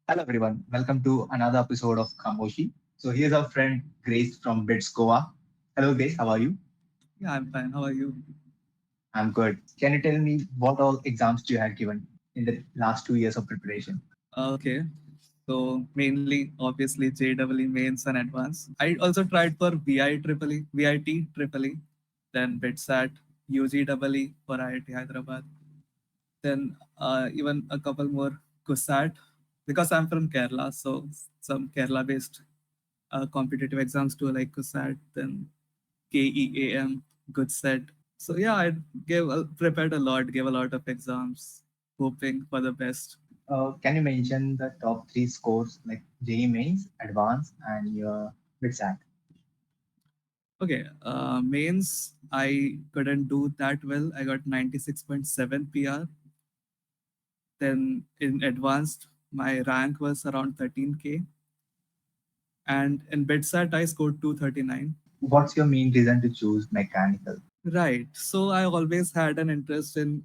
Hello everyone, welcome to another episode of Kamoshi. So here's our friend Grace from BITS Goa. Hello Grace, how are you? Yeah, I'm fine. How are you? I'm good. Can you tell me what all exams you had given in the last 2 years of preparation? Okay. So mainly, obviously, JEE mains and advanced. I also tried for VI triple E, VIT triple E, then BITSAT, UGEE for IIT Hyderabad, then even a couple more CUSAT because I'm from Kerala. So some Kerala based competitive exams too, like CUSAT, then KEAM, good set. So yeah, I prepared a lot, gave a lot of exams, hoping for the best. Can you mention the top three scores like JEE Mains, Advanced, and your BITSAT? Okay, mains I couldn't do that well. I got 96.7 PR. Then in advanced, my rank was around 13K, and in BEDSAT I scored 239. What's your main reason to choose mechanical? Right. So I always had an interest in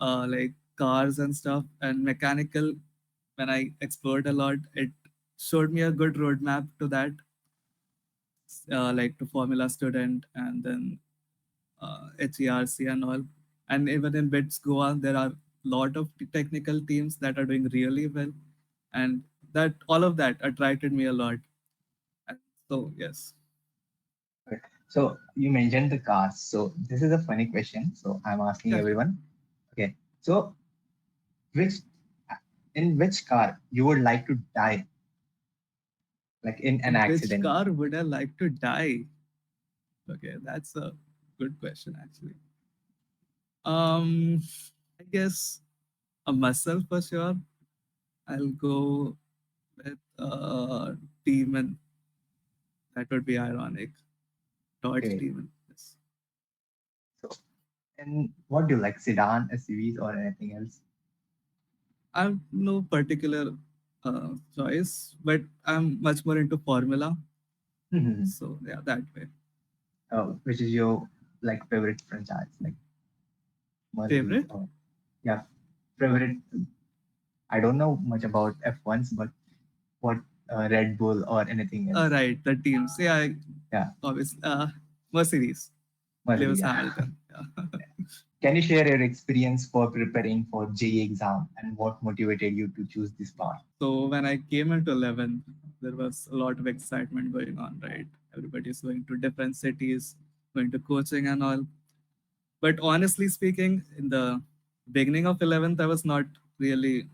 like cars and stuff, and mechanical. When I explored a lot, it showed me a good roadmap to that, like to Formula Student and then HERC and all. And even in BITS Goa, there are a lot of technical teams that are doing really well, and that all of that attracted me a lot. And so yes, Okay. So you mentioned the cars. So this is a funny question. So I'm asking yeah, sure. everyone. Okay. So which in which car you would like to die, like in an In which accident? car would I like to die? Okay, that's a good question actually. Um, I guess a muscle for sure. I'll go with demon. That would be ironic. Dodge Okay. demon. Yes. So and what do you like, sedan, SUVs, or anything else? I have no particular choice, but I'm much more into Formula. So yeah, that way. Which is your like favorite franchise, like Mercedes Favorite? or yeah, favorite? I don't know much about F1s, but what Red Bull or anything else? Right, the teams. Yeah, Yeah, obviously. Mercedes, Mercedes. Lewis Yeah. Hamilton. Yeah. Can you share your experience for preparing for JEE exam and what motivated you to choose this path? So when I came into 11, there was a lot of excitement going on, right? Everybody's going to different cities, going to coaching and all. But honestly speaking, in the beginning of 11th, I was not really,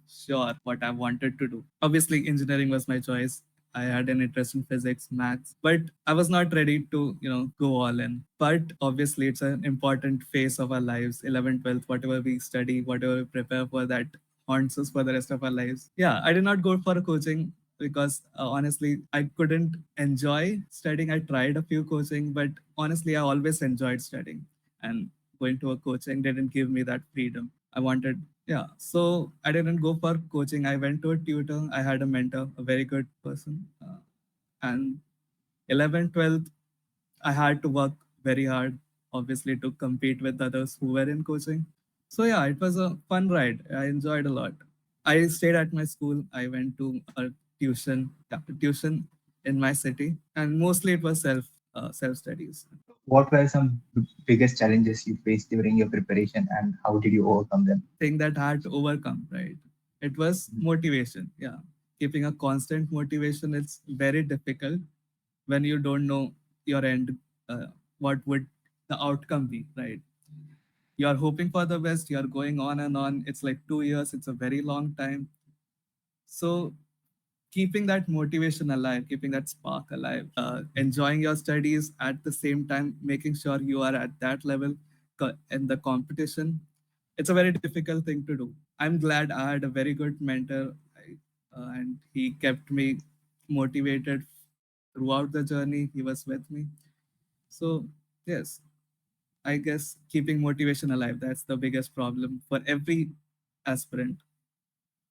sure what I wanted to do. Obviously, engineering was my choice. I had an interest in physics, maths, but I was not ready to, go all in. But obviously, it's an important phase of our lives, 11th, 12th, whatever we study, whatever we prepare for, that haunts us for the rest of our lives. Yeah, I did not go for a coaching because honestly, I couldn't enjoy studying. I tried a few coaching, but honestly, I always enjoyed studying, and going to a coaching didn't give me that freedom I wanted. Yeah, so I didn't go for coaching. I went to a tutor. I had a mentor, a very good person. And 11th, 12th, I had to work very hard, obviously, to compete with others who were in coaching. So yeah, it was a fun ride. I enjoyed a lot. I stayed at my school. I went to a tuition in my city, and mostly it was self studies. What were some biggest challenges you faced during your preparation and how did you overcome them? Thing that I had to overcome, right? It was motivation. Yeah. Keeping a constant motivation, it's very difficult when you don't know your end, what would the outcome be, right? You're hoping for the best, you're going on and on. It's like 2 years, it's a very long time. So keeping that motivation alive, keeping that spark alive, enjoying your studies at the same time, making sure you are at that level in the competition. It's a very difficult thing to do. I'm glad I had a very good mentor, and he kept me motivated throughout the journey. He was with me. So, yes, I guess keeping motivation alive, that's the biggest problem for every aspirant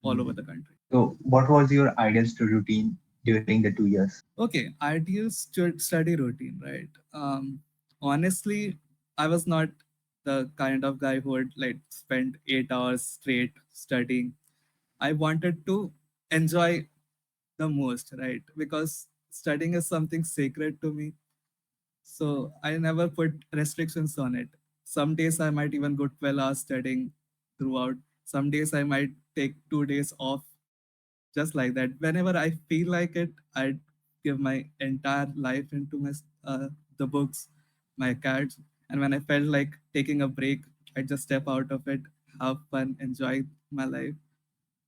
all over Mhm. the country. So, what was your ideal study routine during the 2 years? Okay, ideal study routine, right? Honestly, I was not the kind of guy who would like spend 8 hours straight studying. I wanted to. enjoy the most, right? Because studying is something sacred to me. So I never put restrictions on it. Some days I might even go 12 hours studying throughout. Some days I might take 2 days off, just like that. Whenever I feel like it, I give my entire life into the books, my cards. And when I felt like taking a break, I just step out of it, have fun, enjoy my life.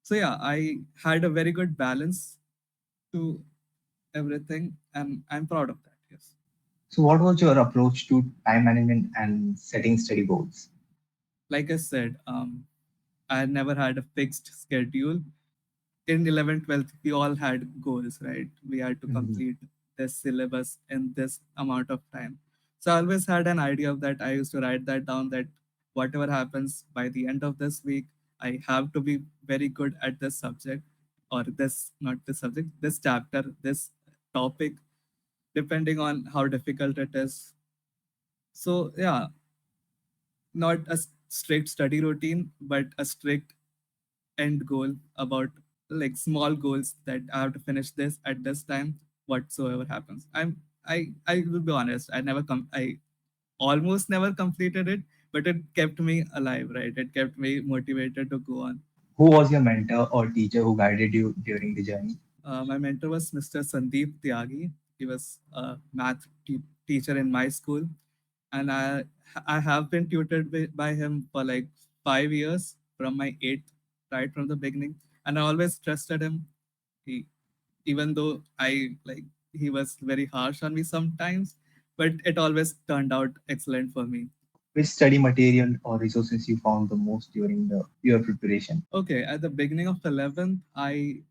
So yeah, I had a very good balance to everything, and I'm proud of that. Yes. So, what was your approach to time management and setting study goals? Like I said, I never had a fixed schedule. In 11th, 12th, we all had goals, right? We had to Mhm. complete this syllabus in this amount of time. So I always had an idea of that. I used to write that down that whatever happens by the end of this week, I have to be very good at this subject or this, not this subject, this chapter, this topic, depending on how difficult it is. So, yeah, not a strict study routine, but a strict end goal about like small goals that I have to finish this at this time, whatsoever happens. I will be honest, I almost never completed it, but it kept me alive, right? It kept me motivated to go on. Who was your mentor or teacher who guided you during the journey? My mentor was Mr. Sandeep Tyagi. He was a teacher in my school, and I have been tutored by him for like 5 years from my eighth, right from the beginning, and I always trusted him. He, even though he was very harsh on me sometimes, but it always turned out excellent for me. Which study material or resources you found the most during the your preparation? Okay, at the beginning of 11th, I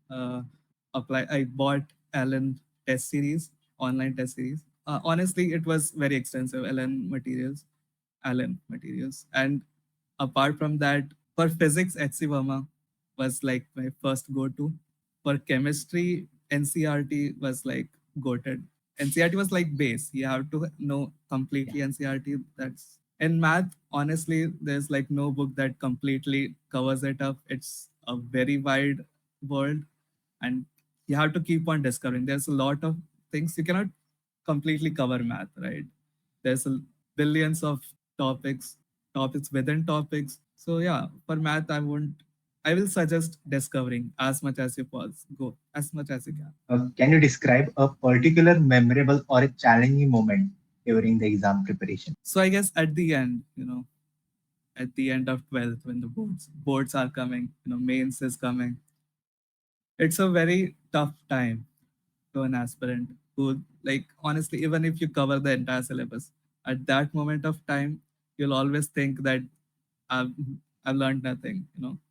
bought Allen test series, online test series. Honestly, it was very extensive, Allen materials. And apart from that, for physics, HC Verma was like my first go-to. For chemistry, NCRT was like goated. NCRT was like base. You have to know Yeah. completely NCRT. That's in math. Honestly, there's like no book that completely covers it up. It's a very wide world, and you have to keep on discovering. There's a lot of things you cannot completely cover math, right? There's billions of topics, topics within topics. So yeah, for math, I will suggest discovering as much as you pause. Go as much as you can. Can you describe a particular memorable or a challenging moment during the exam preparation? So I guess at the end, at the end of 12th, when the boards are coming, mains is coming, it's a very tough time to an aspirant who, like, honestly, even if you cover the entire syllabus, at that moment of time, you'll always think that I've I've learned nothing.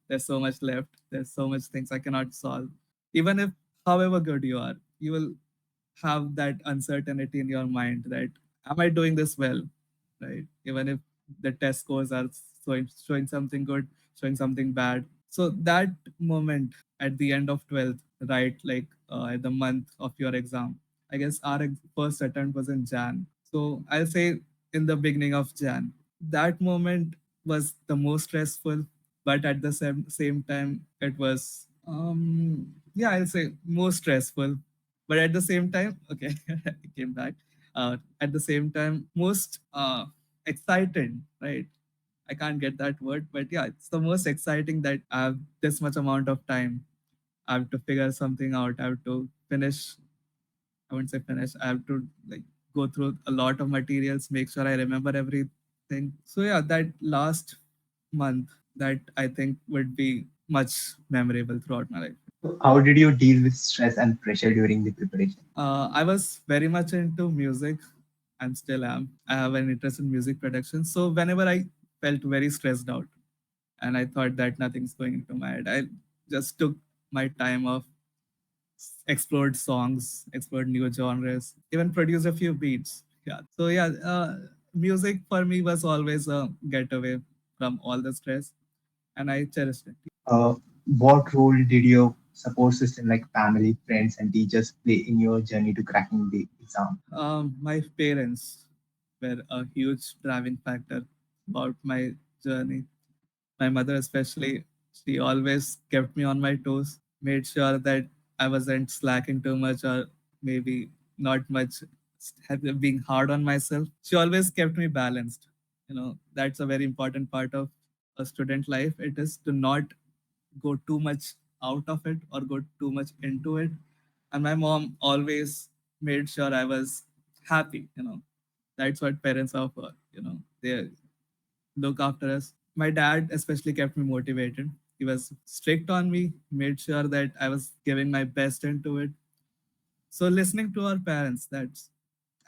There's so much left. There's so much things I cannot solve. Even if, however good you are, you will have that uncertainty in your mind that am I doing this well, right? Even if the test scores are showing something good, showing something bad. So that moment at the end of 12th, right, like at the month of your exam, I guess our first attempt was in Jan. So I'll say in the beginning of Jan, that moment was the most stressful, but at the same time, it was, yeah, I'll say more stressful. But at the same time, okay, I came back. At the same time, most excited, right? I can't get that word, but yeah, it's the most exciting that I have this much amount of time. I have to figure something out. I have to finish. I wouldn't say finish. I have to like go through a lot of materials, make sure I remember everything. So yeah, that last month that I think would be much memorable throughout my life. So how did you deal with stress and pressure during the preparation? I was very much into music and still am. I have an interest in music production. So whenever I felt very stressed out, and I thought that nothing's going into my head. I just took my time off, explored songs, explored new genres, even produced a few beats. Yeah. So yeah, music for me was always a getaway from all the stress, and I cherished it. Uh, what role did your support system like family, friends, and teachers play in your journey to cracking the exam? My parents were a huge driving factor about my journey. My mother, especially, she always kept me on my toes. made sure that I wasn't slacking too much or maybe not much being hard on myself. She always kept me balanced. That's a very important part of a student life. It is to not go too much out of it or go too much into it. And my mom always made sure I was happy. That's what parents are for. They look after us. My dad especially kept me motivated. He was strict on me, made sure that I was giving my best into it. So listening to our parents, that's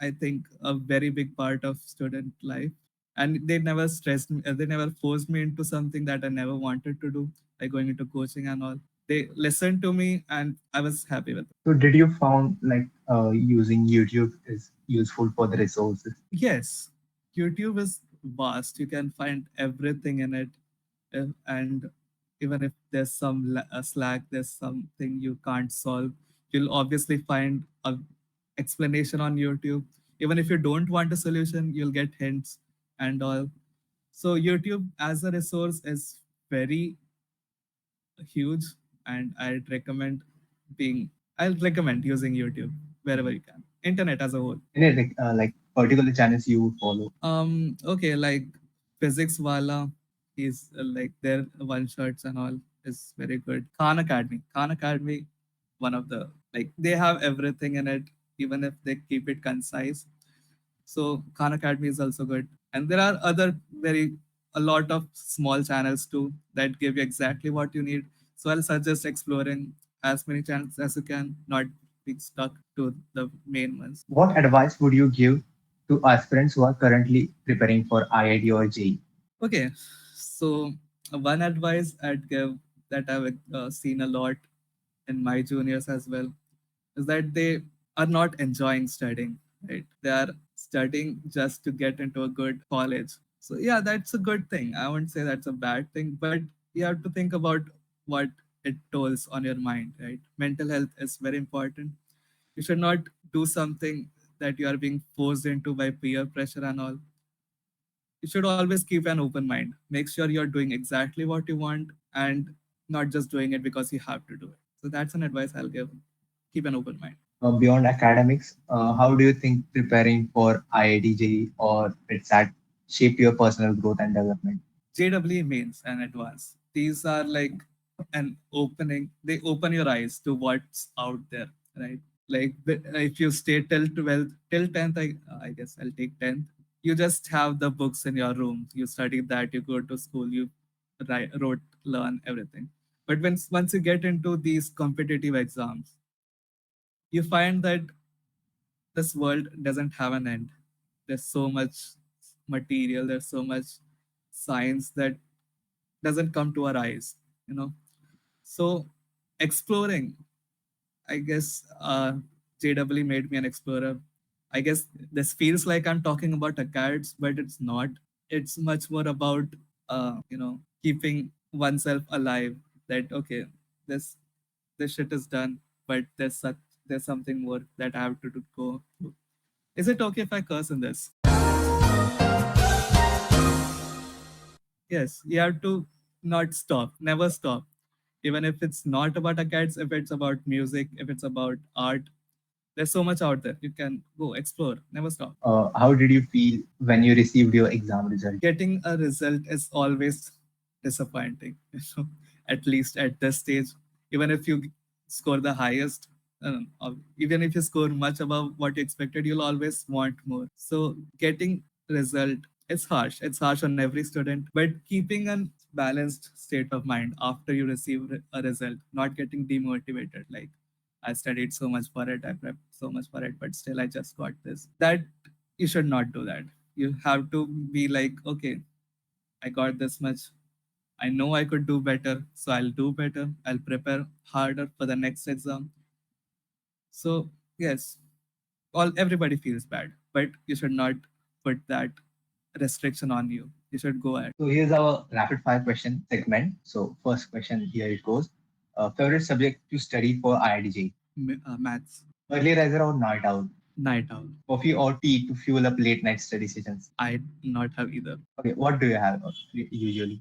I think a very big part of student life. And they never stressed me, they never forced me into something that I never wanted to do, like going into coaching and all. They listened to me and I was happy with it. So did you found like using YouTube is useful for the resources? Yes, YouTube is vast. You can find everything in it. And even if there's some slack, there's something you can't solve, you'll obviously find a explanation on YouTube. Even if you don't want a solution, you'll get hints and all. So YouTube as a resource is very huge, and I'll recommend using YouTube wherever you can. Internet as a whole. Any like particular channels you would follow? Okay, like physics wala, he's like their one shots and all is very good. Khan Academy, one of the like they have everything in it, even if they keep it concise. So Khan Academy is also good, and there are other very a lot of small channels too that give you exactly what you need. So I'll suggest exploring as many channels as you can, not being stuck to the main ones. What advice would you give to aspirants who are currently preparing for IIT or JEE? Okay, so one advice I'd give that I've seen a lot in my juniors as well is that they are not enjoying studying, right? They are studying just to get into a good college. So, yeah, that's a good thing. I wouldn't say that's a bad thing, but you have to think about what it tolls on your mind, right? Mental health is very important. You should not do something that you are being forced into by peer pressure and all. You should always keep an open mind. Make sure you're doing exactly what you want and not just doing it because you have to do it. So that's an advice I'll give. Keep an open mind. Beyond academics, how do you think preparing for IIT JEE or PITSAT shape your personal growth and development? JW means an advance. These are like an opening. They open your eyes to what's out there, right? Like if you stay till 12th, till 10th, I guess I'll take 10th. You just have the books in your room. You study that. You go to school. You wrote, learn everything. But once you get into these competitive exams, you find that this world doesn't have an end. There's so much material. There's so much science that doesn't come to our eyes. You know, so exploring, I guess JW made me an explorer. I guess this feels like I'm talking about accounts, but it's not. It's much more about keeping oneself alive. That okay, this this shit is done, but there's something more that I have to go through. Is it okay if I curse in this? Yes, you have to not stop, never stop. Even if it's not about accounts, if it's about music, if it's about art, there's so much out there. You can go explore, never stop. How did you feel when you received your exam result? Getting a result is always disappointing, at least at this stage. Even if you score the highest, even if you score much above what you expected, you'll always want more. So getting result, it's harsh on every student, but keeping a balanced state of mind after you receive a result, not getting demotivated, like I studied so much for it, I prepped so much for it, but still I just got this. That you should not do that. You have to be like, okay, I got this much. I know I could do better, so I'll do better. I'll prepare harder for the next exam. So yes, all everybody feels bad, but you should not put that restriction on you. You should go ahead. So here's our rapid fire question segment. So first question, here it goes. Favorite subject to study for IIT JEE? Maths. Early riser or night owl? Night owl. Coffee or tea to fuel up late night study sessions? I not have either. Okay, what do you have usually?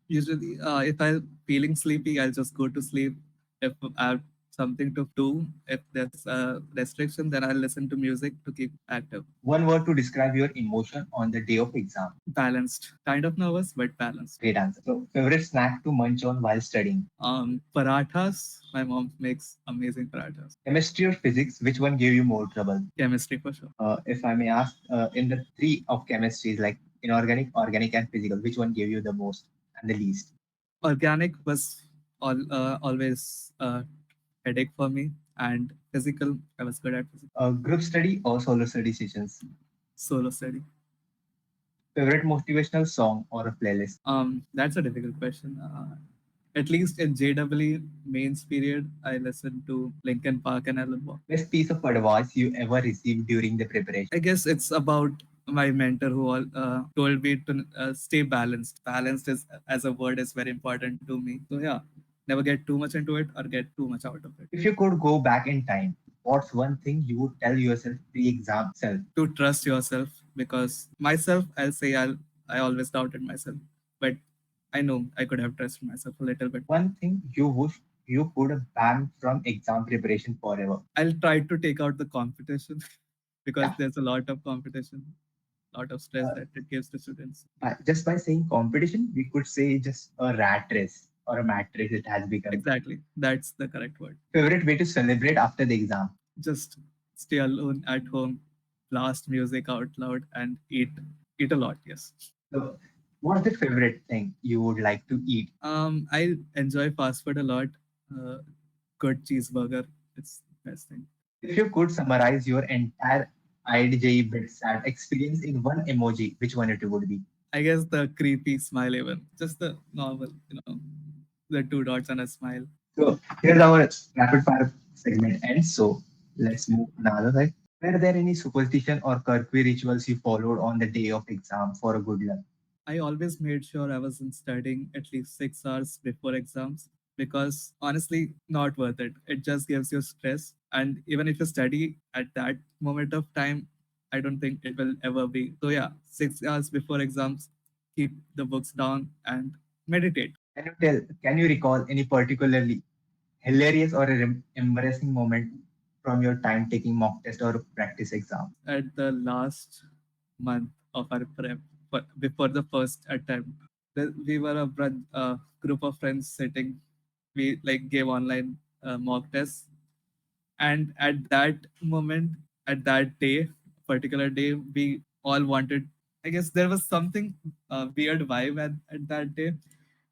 Usually, if I'm feeling sleepy, I'll just go to sleep. If I have something to do, if there's a restriction, then I'll listen to music to keep active. One word to describe your emotion on the day of exam. Balanced, kind of nervous, but balanced. Great answer. So, favorite snack to munch on while studying? Parathas. My mom makes amazing parathas. Chemistry or physics? Which one gave you more trouble? Chemistry for sure. If I may ask, in the three of chemistries, like inorganic, organic, and physical, which one gave you the most and the least? Organic was always a headache for me, and physical, I was good at physical. Group study or solo study sessions? Solo study. Favorite motivational song or a playlist? That's a difficult question. At least in JEE mains period, I listened to Linkin Park and Alan Walker. Best piece of advice you ever received during the preparation? I guess it's about my mentor who told me to stay balanced. Balanced is as a word is very important to me. So yeah, never get too much into it or get too much out of it. If you could go back in time, what's one thing you would tell yourself pre-exam self? To trust yourself, because myself, I always doubted myself, but I know I could have trusted myself a little bit. One thing you wish you could have banned from exam preparation forever. I'll try to take out the competition because Yeah. there's a lot of competition, lot of stress Uh, that it gives to students. just by saying competition, we could say just a rat race or a mat race it has become. Exactly, that's the correct word. Favorite way to celebrate after the exam? Just stay alone at home, blast music out loud, and eat a lot. Yes. So, what's the favorite thing you would like to eat? I enjoy fast food a lot. Uh, Good cheeseburger, it's the best thing. If you could summarize your entire IDJ BitSat experience in one emoji, which one it would be? I guess the creepy smile, even just the normal, the two dots and a smile. So here's our rapid fire segment, and so let's move another side. Were there any superstition or quirky rituals you followed on the day of exam for a good luck? I always made sure I wasn't studying at least 6 hours before exams because honestly, not worth it. It just gives you stress. And even if you study at that moment of time, I don't think it will ever be. So, yeah, 6 hours before exams, keep the books down and meditate. Can you recall any particularly hilarious or embarrassing moment from your time taking mock test or practice exam? At the last month of our prep, but before the first attempt, we were a group of friends sitting. We like gave online mock tests, and at that moment, at that day, particular day, we all wanted. I guess there was something weird vibe at that day,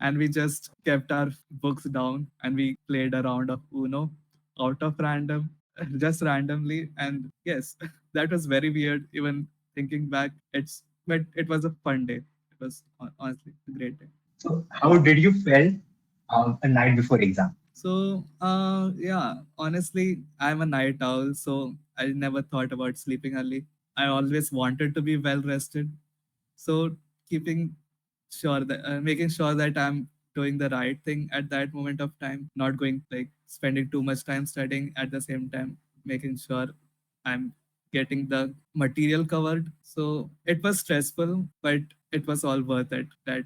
and we just kept our books down and we played a round of Uno out of random, just randomly. And yes, that was very weird. Even thinking back, but it was a fun day. It was honestly a great day. So how did you felt a night before exam? So, yeah, honestly, I'm a night owl, so I never thought about sleeping early. I always wanted to be well rested. So, keeping making sure that I'm doing the right thing at that moment of time, not going like spending too much time studying at the same time, making sure I'm getting the material covered. So, it was stressful, but it was all worth it. That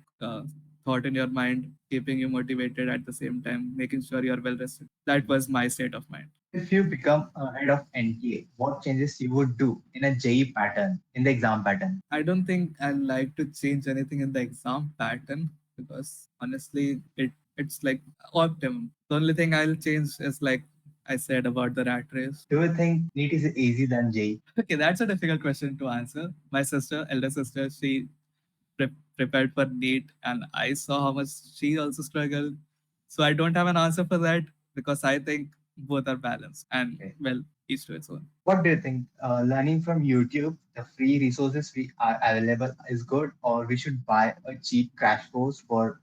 thought in your mind, keeping you motivated at the same time, making sure you're well rested. That was my state of mind. If you become a head of NTA, what changes you would do in a JE pattern, in the exam pattern? I don't think I like to change anything in the exam pattern because honestly, it's like optimum. The only thing I'll change is like I said about the rat race. Do you think NEET is easy than JE? Okay, that's a difficult question to answer. My sister, elder sister, she prepared for NEET, and I saw how much she also struggled. So I don't have an answer for that because I think both are balanced and Okay. well, each to its own. What do you think? Learning from YouTube, the free resources we are available is good, or we should buy a cheap crash course for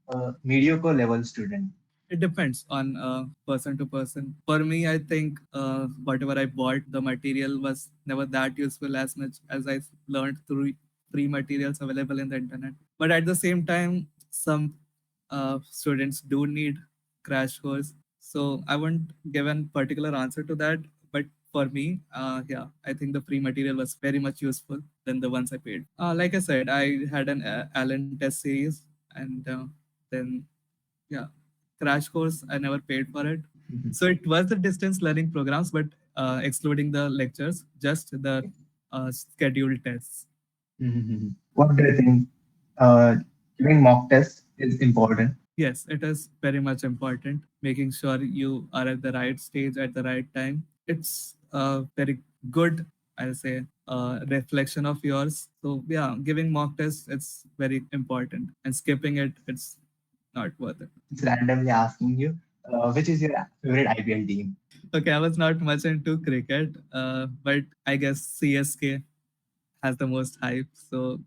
a mediocre level student? It depends on person to person. For me, I think whatever I bought, the material was never that useful as much as I learned through free materials available in the internet. But at the same time, some students do need crash course. So I won't give a particular answer to that. But for me, yeah, I think the free material was very much useful than the ones I paid. Like I said, I had an Allen test series, and then yeah, crash course I never paid for it. Mhm. So it was the distance learning programs, but excluding the lectures, just the scheduled tests. Mhm. What do you think? Uh, Giving mock tests is important. Yes, it is very much important, making sure you are at the right stage at the right time. It's a very good, I'll say, reflection of yours. So yeah, giving mock tests, it's very important, and skipping it, it's not worth it. It's randomly asking you, which is your favorite IPL team? Okay, I was not much into cricket, but I guess CSK has the most hype, so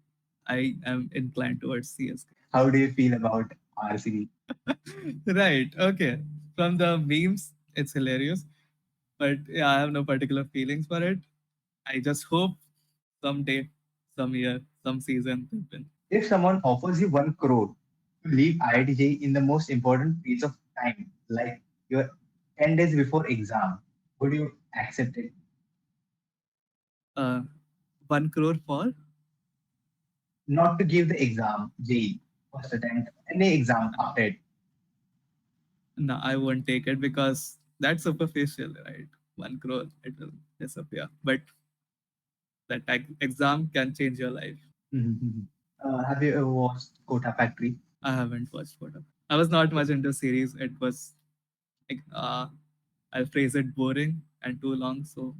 I am inclined towards CSK. How do you feel about RCB? Right. Okay. From the memes, it's hilarious. But yeah, I have no particular feelings for it. I just hope someday, some year, some season they win. If someone offers you 1 crore to leave IITJ in the most important piece of time, like your 10 days before exam, would you accept it? Uh, 1 crore for? Not to give the exam, JEE, first attempt, any exam after it. No, I won't take it because that's superficial, right? 1 crore, it will disappear. But that exam can change your life. Mhm. Have you ever watched Kota Factory? I haven't watched Photo. I was not much into series. It was like I'll phrase it boring and too long, so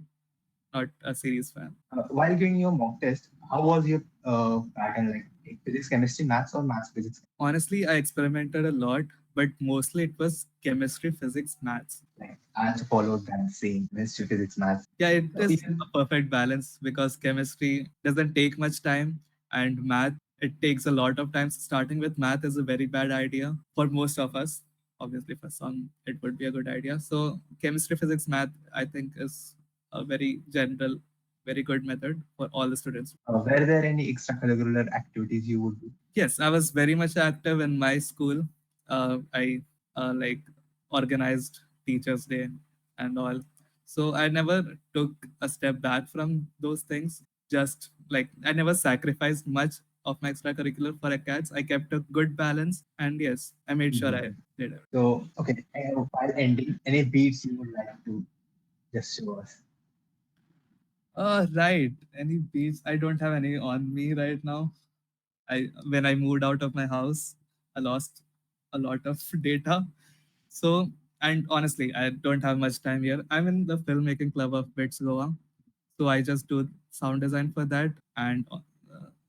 not a series fan. While giving your mock test, how was your pattern like physics, chemistry, maths, or maths, physics? Honestly, I experimented a lot, but mostly it was chemistry, physics, maths. Like I also followed that same chemistry, physics, maths. Yeah, it is a Even perfect balance because chemistry doesn't take much time and math, it takes a lot of time. Starting with math is a very bad idea for most of us. Obviously, for some, it would be a good idea. So, chemistry, physics, math, I think, is a very general, very good method for all the students. were there any extracurricular activities you would do? Yes, I was very much active in my school. I like organized Teachers' Day and all. So I never took a step back from those things. Just like I never sacrificed much of my extracurricular for acads. I kept a good balance, and yes, I made sure I Mhm. did it. So, okay, while ending, any beats you would like to just show us? Right. Any beats? I don't have any on me right now. I When I moved out of my house, I lost a lot of data. So, and honestly, I don't have much time here. I'm in the filmmaking club of Bits Goa, so I just do sound design for that. And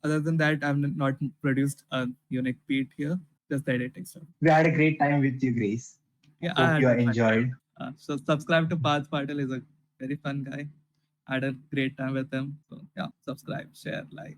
other than that, I've not produced a unique beat here, just the editing stuff. We had a great time with you, Grace. I Yeah, I hope had you a fun time. enjoyed. So subscribe to Path Patel is a very fun guy. I had a great time with him. So yeah, subscribe, share, like.